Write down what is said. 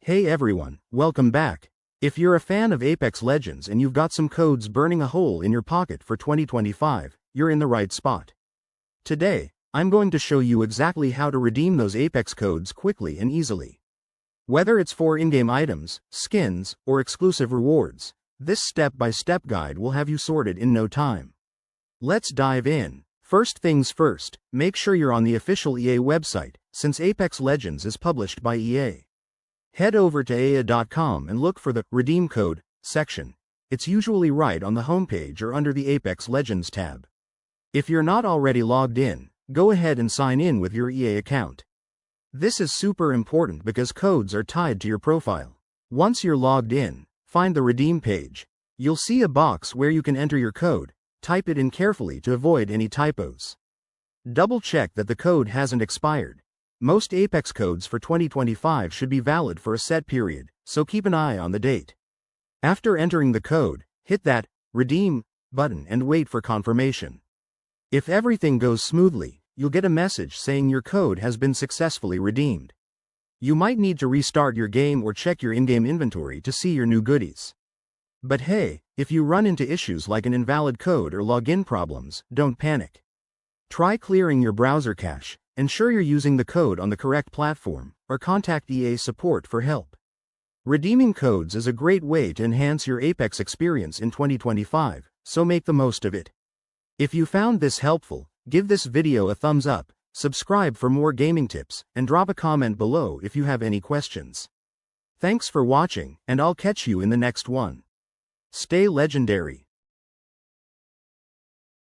Hey everyone, welcome back. If you're a fan of Apex Legends and you've got some codes burning a hole in your pocket for 2025, you're in the right spot. Today, I'm going to show you exactly how to redeem those Apex codes quickly and easily. Whether it's for in-game items, skins, or exclusive rewards, this step-by-step guide will have you sorted in no time. Let's dive in. First things first, make sure you're on the official EA website, since Apex Legends is published by EA. Head over to ea.com and look for the Redeem Code section. It's usually right on the homepage or under the Apex Legends tab. If you're not already logged in, go ahead and sign in with your EA account. This is super important because codes are tied to your profile. Once you're logged in, find the Redeem page. You'll see a box where you can enter your code. Type it in carefully to avoid any typos. Double check that the code hasn't expired. Most Apex codes for 2025 should be valid for a set period, so keep an eye on the date. After entering the code, hit that Redeem button and wait for confirmation. If everything goes smoothly, you'll get a message saying your code has been successfully redeemed. You might need to restart your game or check your in-game inventory to see your new goodies. But hey, if you run into issues like an invalid code or login problems, don't panic. Try clearing your browser cache, ensure you're using the code on the correct platform, or contact EA support for help. Redeeming codes is a great way to enhance your Apex experience in 2025, so make the most of it. If you found this helpful, give this video a thumbs up, subscribe for more gaming tips, and drop a comment below if you have any questions. Thanks for watching, and I'll catch you in the next one. Stay legendary.